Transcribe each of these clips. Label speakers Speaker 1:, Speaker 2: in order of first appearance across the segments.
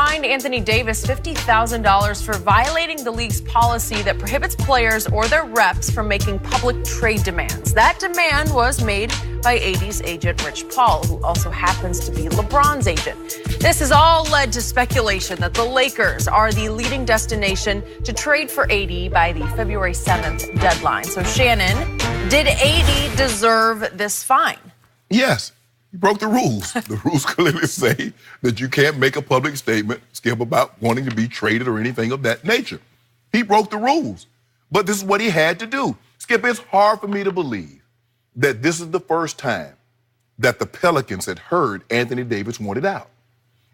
Speaker 1: fined Anthony Davis $50,000 for violating the league's policy that prohibits players or their reps from making public trade demands. That demand was made by AD's agent, Rich Paul, who also happens to be LeBron's agent. This has all led to speculation that the Lakers are the leading destination to trade for AD by the February 7th deadline. So, Shannon, did AD deserve this fine?
Speaker 2: Yes. He broke the rules. The rules clearly say that you can't make a public statement, Skip, about wanting to be traded or anything of that nature. He broke the rules. But this is what he had to do. Skip, it's hard for me to believe that this is the first time that the Pelicans had heard Anthony Davis wanted out.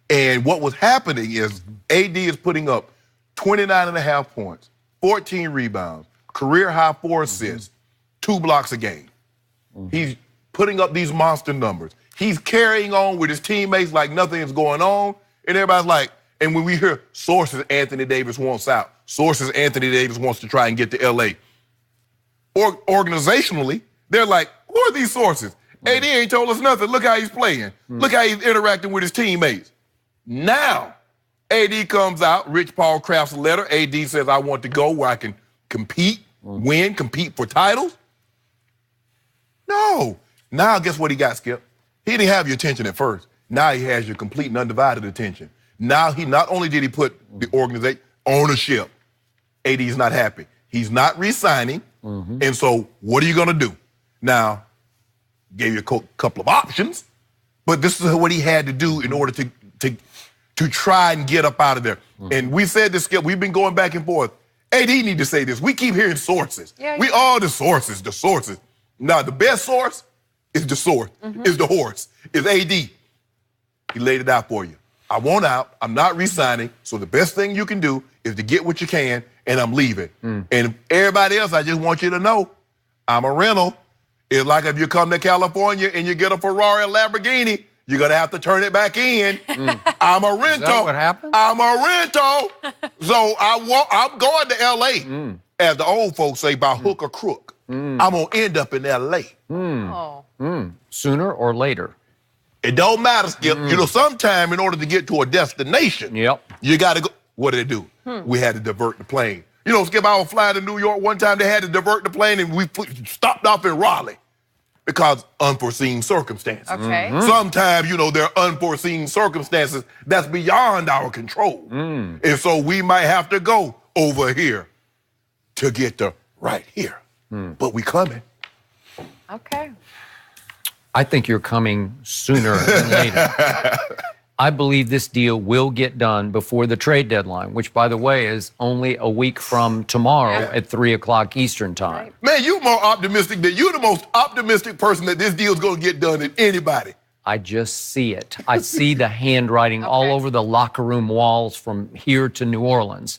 Speaker 2: And what was happening is AD is putting up 29.5 points, 14 rebounds, career-high 4 assists, 2 blocks a game. He's putting up these monster numbers. He's carrying on with his teammates like nothing is going on. And everybody's like, and when we hear sources Anthony Davis wants out, sources Anthony Davis wants to try and get to L.A., organizationally, they're like, who are these sources? AD ain't told us nothing. Look how he's playing. Look how he's interacting with his teammates. Now, AD comes out, Rich Paul crafts a letter. AD says, I want to go where I can compete, win, compete for titles. No. Now, guess what he got, Skip? He didn't have your attention at first. Now he has your complete and undivided attention. Now he not only did he put the organization, ownership, AD's not happy. He's not re-signing. And so what are you going to do? Now, gave you a couple of options, but this is what he had to do in order to try and get up out of there. And we said this, Skip, we've been going back and forth. AD need to say this. We keep hearing sources. We all the sources. Now, the best source is the source, is the horse, is AD. He laid it out for you. I want out. I'm not re-signing. So the best thing you can do is to get what you can, and I'm leaving. And everybody else, I just want you to know, I'm a rental. It's like if you come to California and you get a Ferrari or Lamborghini, you're going to have to turn it back in. I'm a rental. Is
Speaker 3: that what happened?
Speaker 2: I'm a rental. So I'm going to L.A., as the old folks say, by hook or crook. I'm going to end up in L.A.
Speaker 3: Sooner or later?
Speaker 2: It don't matter, Skip. You know, sometime in order to get to a destination, you got to go. What did they do? We had to divert the plane. You know, Skip, I was flying to New York one time. They had to divert the plane, and we stopped off in Raleigh because unforeseen circumstances. Sometimes, you know, there are unforeseen circumstances that's beyond our control. And so we might have to go over here to get to right here. But we coming.
Speaker 1: Okay.
Speaker 3: I think you're coming sooner than later. I believe this deal will get done before the trade deadline, which, by the way, is only a week from tomorrow at 3 o'clock Eastern time.
Speaker 2: Man, you're more optimistic you're the most optimistic person that this deal's going to get done than anybody.
Speaker 3: I just see it. I see the handwriting all over the locker room walls from here to New Orleans.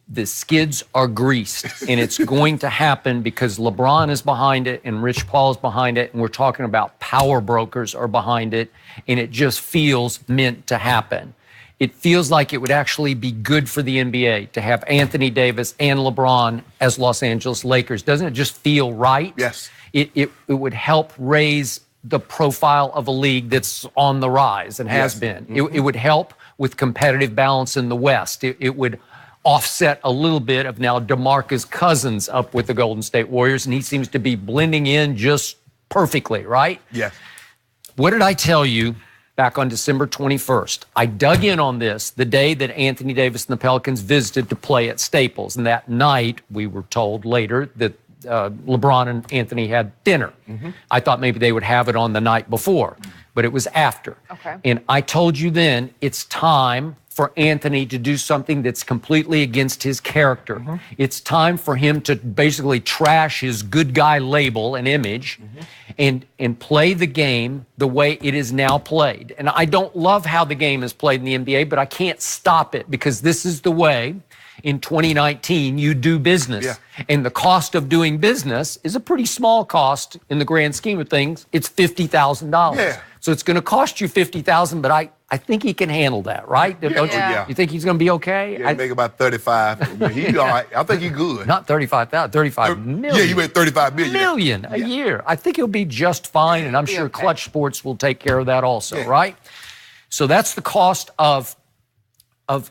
Speaker 3: The skids are greased, and it's going to happen because LeBron is behind it and Rich Paul is behind it, and we're talking about power brokers are behind it, and it just feels meant to happen. It feels like it would actually be good for the NBA to have Anthony Davis and LeBron as Los Angeles Lakers. Doesn't it just feel right?
Speaker 2: Yes.
Speaker 3: It would help raise the profile of a league that's on the rise and has been. It would help with competitive balance in the West. It would offset a little bit of now DeMarcus Cousins up with the Golden State Warriors, and he seems to be blending in just perfectly, right?
Speaker 2: Yes.
Speaker 3: What did I tell you back on December 21st? I dug in on this the day that Anthony Davis and the Pelicans visited to play at Staples, and that night we were told later that LeBron and Anthony had dinner. I thought maybe they would have it on the night before, but it was after. And I told you then it's time for Anthony to do something that's completely against his character. It's time for him to basically trash his good guy label and image and play the game the way it is now played. And I don't love how the game is played in the NBA, but I can't stop it because this is the way in 2019 you do business. And the cost of doing business is a pretty small cost in the grand scheme of things. It's $50,000. So it's going to cost you $50,000, but I think he can handle that, right? Don't you? You think he's going to be okay?
Speaker 2: I make about 35. He's all right. I think he's good.
Speaker 3: Not 35,000, 35 million.
Speaker 2: Yeah, you made 35 million.
Speaker 3: Million a year. I think he'll be just fine, and I'm sure Clutch Sports will take care of that also, right? So that's the cost of of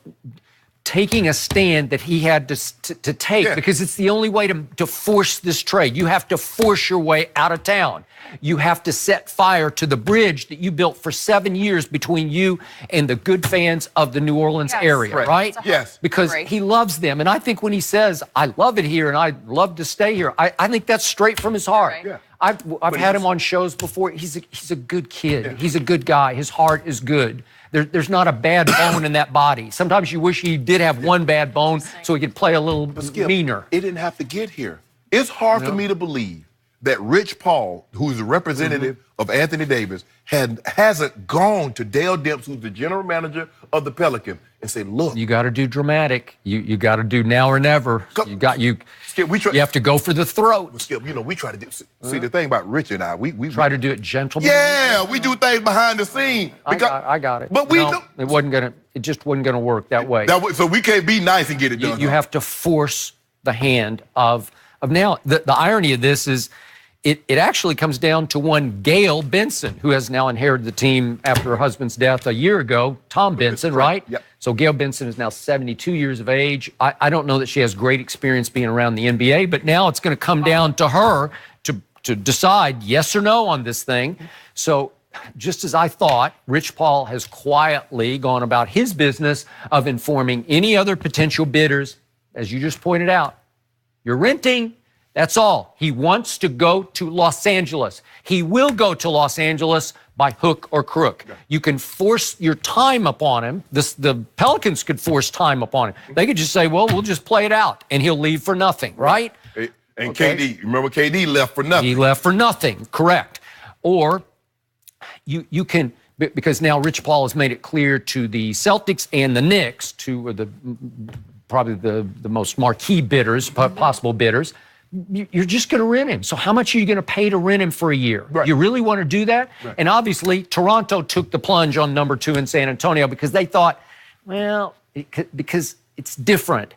Speaker 3: taking a stand that he had to take because it's the only way to force this trade. You have to force your way out of town. You have to set fire to the bridge that you built for 7 years between you and the good fans of the New Orleans area, right?
Speaker 2: Yes.
Speaker 3: Because he loves them. And I think when he says, I love it here and I love to stay here, I think that's straight from his heart.
Speaker 2: Yeah.
Speaker 3: I've had him on shows before. He's a good kid. Yeah. He's a good guy. His heart is good. There's not a bad bone in that body. Sometimes you wish he did have one bad bone so he could play a little meaner.
Speaker 2: It didn't have to get here. It's hard for me to believe that Rich Paul, who's a representative of Anthony Davis, hasn't gone to Dale Demps, who's the general manager of the Pelicans, and say, look.
Speaker 3: You got to do dramatic. You got to do now or never.
Speaker 2: Skip,
Speaker 3: you have to go for the throat.
Speaker 2: Skip, we try to do. See, the thing about Rich and I, we
Speaker 3: try to do it gentlemanly.
Speaker 2: Yeah, we do things behind the scene.
Speaker 3: I got it.
Speaker 2: But
Speaker 3: it just wasn't gonna work that way.
Speaker 2: So we can't be nice and get it done.
Speaker 3: You have to force the hand of now. The irony of this is, it actually comes down to one Gail Benson, who has now inherited the team after her husband's death a year ago. Tom Benson, right?
Speaker 2: Yep.
Speaker 3: So Gail Benson is now 72 years of age. I don't know that she has great experience being around the NBA, but now it's going to come down to her to decide yes or no on this thing. So just as I thought, Rich Paul has quietly gone about his business of informing any other potential bidders, as you just pointed out. You're renting. That's all. He wants to go to Los Angeles. He will go to Los Angeles by hook or crook. You can force your time upon him. The Pelicans could force time upon him. They could just say, well, we'll just play it out, and he'll leave for nothing, right?
Speaker 2: And KD, remember KD left for nothing.
Speaker 3: He left for nothing, correct. Or you can, because now Rich Paul has made it clear to the Celtics and the Knicks, two of probably the most marquee bidders, possible bidders, you're just going to rent him. So how much are you going to pay to rent him for a year?
Speaker 2: Right.
Speaker 3: You really want to do that?
Speaker 2: Right.
Speaker 3: And obviously, Toronto took the plunge on number 2 in San Antonio because they thought, well, because it's different.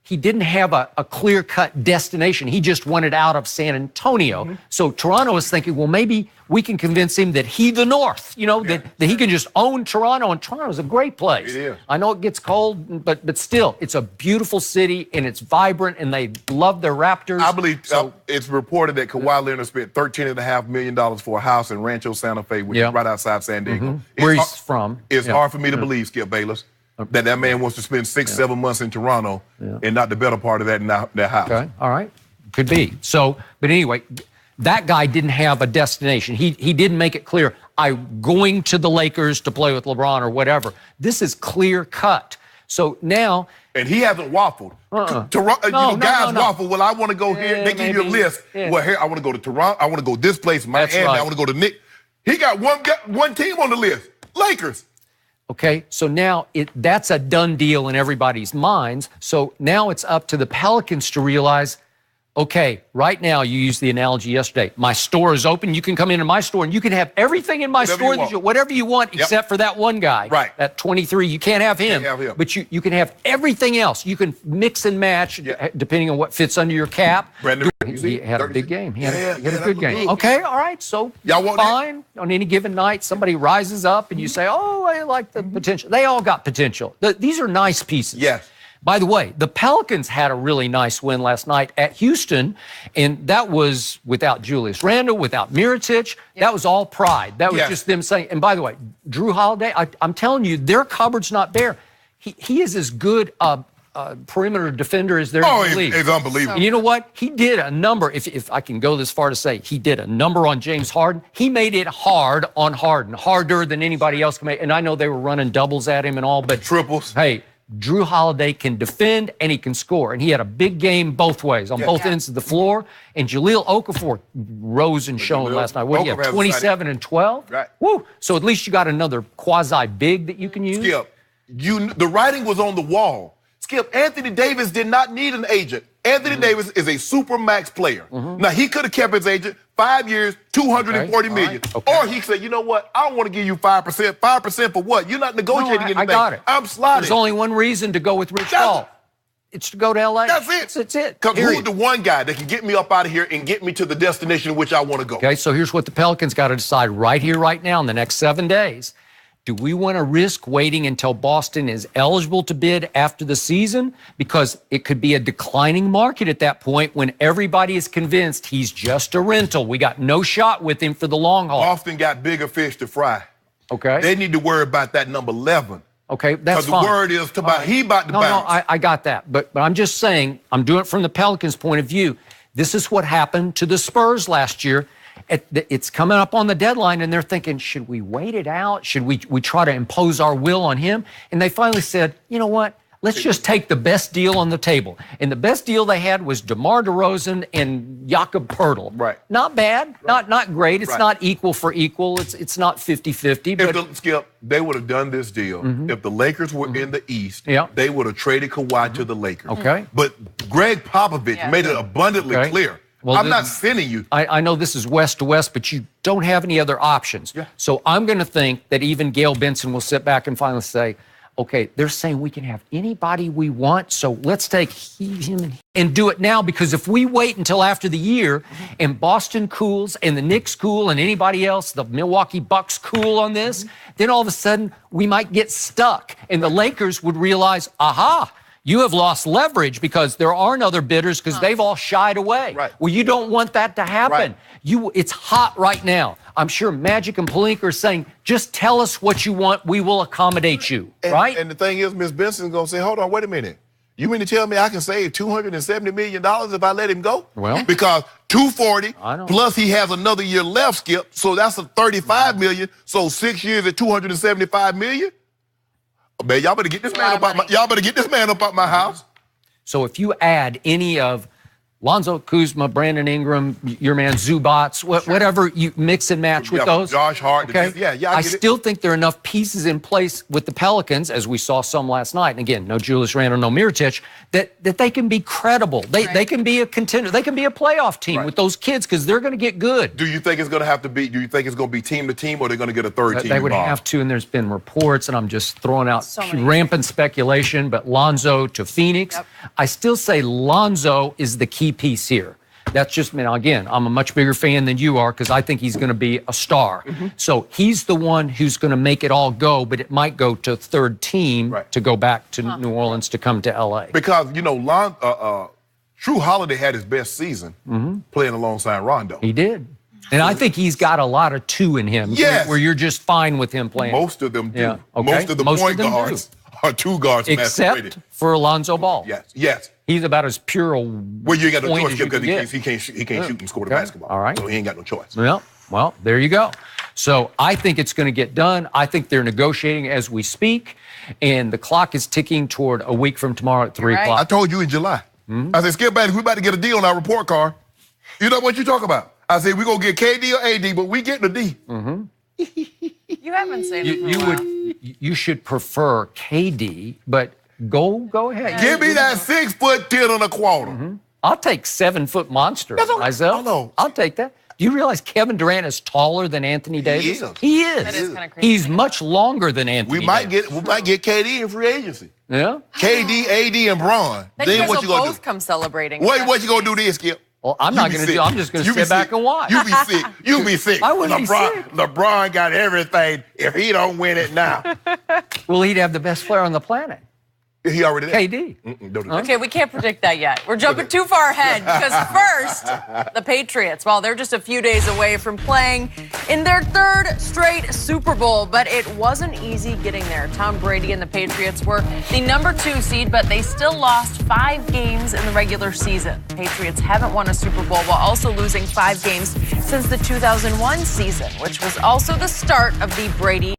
Speaker 3: He didn't have a clear-cut destination. He just wanted out of San Antonio. So Toronto was thinking, well, maybe we can convince him that the North, that he can just own Toronto, and Toronto's a great place.
Speaker 2: It is.
Speaker 3: I know it gets cold, but still, it's a beautiful city, and it's vibrant, and they love their Raptors.
Speaker 2: I believe it's reported that Kawhi Leonard spent $13.5 million for a house in Rancho Santa Fe, which is right outside San Diego.
Speaker 3: Where he's from.
Speaker 2: It's hard for me to believe, Skip Bayless, that man wants to spend 6-7 months in Toronto and not the better part of that in that house.
Speaker 3: Okay, all right. Could be. So, but anyway, that guy didn't have a destination. He didn't make it clear, I'm going to the Lakers to play with LeBron or whatever. This is clear cut. So now...
Speaker 2: And he hasn't waffled. Guys waffle. Well, I want to go here. They give you a list. Well, here, I want to go to Toronto. I want to go this place, Miami. I want to go to Nick. He got one team on the list, Lakers.
Speaker 3: Okay, so now that's a done deal in everybody's minds. So now it's up to the Pelicans to realize, okay, right now, you used the analogy yesterday, my store is open, you can come into my store and you can have everything in my store, whatever you want, except for that one guy.
Speaker 2: Right.
Speaker 3: That 23, you can't have him.
Speaker 2: Can't have him.
Speaker 3: But you can have everything else. You can mix and match depending on what fits under your cap.
Speaker 2: Brandon,
Speaker 3: he had a big game. He had a good game.
Speaker 2: Good.
Speaker 3: Okay, all right, so fine. On any given night, somebody rises up and you say, oh, I like the potential. They all got potential. These are nice pieces.
Speaker 2: Yes.
Speaker 3: By the way, the Pelicans had a really nice win last night at Houston, and that was without Julius Randle, without Mirotic. That was all pride. That was just them saying, and by the way, Drew Holiday, I'm telling you, their cupboard's not bare. He is as good a perimeter defender as there is in the league.
Speaker 2: It's unbelievable.
Speaker 3: And you know what? He did a number, if I can go this far to say, he did a number on James Harden. He made it hard on Harden, harder than anybody else can make. And I know they were running doubles at him and all, but
Speaker 2: triples.
Speaker 3: Hey, Drew Holiday can defend and he can score. And he had a big game both ways, on both ends of the floor. And Jahlil Okafor rose and shone last night. What do you have, 27 and 12?
Speaker 2: Right.
Speaker 3: Woo! So at least you got another quasi-big that you can use.
Speaker 2: Skip, the writing was on the wall. Skip, Anthony Davis did not need an agent. Anthony Davis is a super max player. Now, he could have kept his agent 5 years, $240 million.
Speaker 3: Right. Okay.
Speaker 2: Or he said, you know what? I don't want to give you 5%. 5% for what? You're not negotiating anything.
Speaker 3: I got it.
Speaker 2: I'm sliding.
Speaker 3: There's only one reason to go with Rich Paul. It's to go to L.A.
Speaker 2: That's it.
Speaker 3: That's it.
Speaker 2: Because who's the one guy that can get me up out of here and get me to the destination in which I want to go?
Speaker 3: Okay, so here's what the Pelicans got to decide right here, right now, in the next 7 days. Do we want to risk waiting until Boston is eligible to bid after the season? Because it could be a declining market at that point when everybody is convinced he's just a rental. We got no shot with him for the long haul.
Speaker 2: Boston got bigger fish to fry.
Speaker 3: Okay.
Speaker 2: They need to worry about that number 11.
Speaker 3: Okay, that's fine.
Speaker 2: Because the word is he about to bounce.
Speaker 3: No, I got that. But I'm just saying, I'm doing it from the Pelicans' point of view. This is what happened to the Spurs last year. It's coming up on the deadline, and they're thinking, should we wait it out? Should we try to impose our will on him? And they finally said, you know what? Let's just take the best deal on the table. And the best deal they had was DeMar DeRozan and Jakob Poeltl.
Speaker 2: Right.
Speaker 3: Not bad,
Speaker 2: right.
Speaker 3: not great. It's
Speaker 2: right.
Speaker 3: not equal for equal. It's not 50-50. But
Speaker 2: Skip, they would have done this deal. If the Lakers were in the East, they would have traded Kawhi to the Lakers.
Speaker 3: Okay.
Speaker 2: But Greg Popovich made it abundantly clear. Well, I'm not sending you.
Speaker 3: I know this is west to west, but you don't have any other options. Yeah. So I'm going to think that even Gail Benson will sit back and finally say, okay, they're saying we can have anybody we want, so let's take him and do it now, because if we wait until after the year and Boston cools and the Knicks cool and anybody else, the Milwaukee Bucks cool on this, then all of a sudden we might get stuck. And the Lakers would realize, aha, you have lost leverage because there aren't other bidders because they've all shied away.
Speaker 2: Right.
Speaker 3: Well, you don't want that to happen. Right. It's hot right now. I'm sure Magic and Pelinka are saying, just tell us what you want. We will accommodate you, right?
Speaker 2: And the thing is, Ms. Benson's going to say, hold on, wait a minute. You mean to tell me I can save $270 million if I let him go?
Speaker 3: Well.
Speaker 2: Because $240 plus he has another year left, Skip, so that's a $35 million. So 6 years at $275 million? Man, y'all better get this man up out my house.
Speaker 3: So if you add any of Lonzo Kuzma, Brandon Ingram, your man Zubats, whatever you mix and match with those.
Speaker 2: Josh Hart.
Speaker 3: Okay. I still think there are enough pieces in place with the Pelicans, as we saw some last night. And again, no Julius Randle, no Mirotic, that they can be credible. They can be a contender. They can be a playoff team with those kids because they're going to get good.
Speaker 2: Do you think it's going to have to be? Do you think it's going to be team to team, or they're going to get a third team?
Speaker 3: They would have to, and there's been reports, and I'm just throwing out rampant speculation. But Lonzo to Phoenix, I still say Lonzo is the key piece here. That's just, again, I'm a much bigger fan than you are because I think he's going to be a star. So he's the one who's going to make it all go, but it might go to third team to go back to New Orleans to come to L.A.
Speaker 2: Because, Drew Holiday had his best season playing alongside Rondo.
Speaker 3: He did. And I think he's got a lot of two in him where you're just fine with him playing.
Speaker 2: Most of them do.
Speaker 3: Yeah. Okay.
Speaker 2: Most of the point guards are two guards.
Speaker 3: Except for Alonzo Ball.
Speaker 2: Yes.
Speaker 3: He's about as pure a
Speaker 2: well, you ain't got no choice because he can't shoot and score the basketball.
Speaker 3: All right.
Speaker 2: So he ain't got no choice.
Speaker 3: Well, there you go. So I think it's going to get done. I think they're negotiating as we speak, and the clock is ticking toward a week from tomorrow at 3 o'clock.
Speaker 2: I told you in July. I said, Skip back, we about to get a D on our report card. You know what you talk about? I said, we're going to get KD or AD, but we getting a D.
Speaker 1: You haven't said it.
Speaker 3: You should prefer KD, but go ahead.
Speaker 2: Give me that 6'10" and a quarter.
Speaker 3: I'll take 7-foot monster myself. I'll take that. Do you realize Kevin Durant is taller than Anthony Davis?
Speaker 2: He
Speaker 3: is.
Speaker 1: That is kind of crazy.
Speaker 3: He's much longer than Anthony Davis.
Speaker 2: We might get KD in free agency.
Speaker 3: Yeah.
Speaker 2: KD, AD, and Bron.
Speaker 1: Then what you gonna do? Come celebrating.
Speaker 2: What you gonna do this, Skip?
Speaker 3: Well, I'm not going to do. I'm just going to sit back and watch.
Speaker 2: You be sick. You be sick.
Speaker 3: I wouldn't be sick.
Speaker 2: LeBron got everything. If he don't win it now,
Speaker 3: well, he'd have the best player on the planet.
Speaker 2: He already did.
Speaker 3: KD.
Speaker 2: Don't do
Speaker 1: Okay, we can't predict that yet. We're jumping too far ahead because first, the Patriots. Well, they're just a few days away from playing in their third straight Super Bowl, but it wasn't easy getting there. Tom Brady and the Patriots were the number 2 seed, but they still lost 5 games in the regular season. Patriots haven't won a Super Bowl while also losing 5 games since the 2001 season, which was also the start of the Brady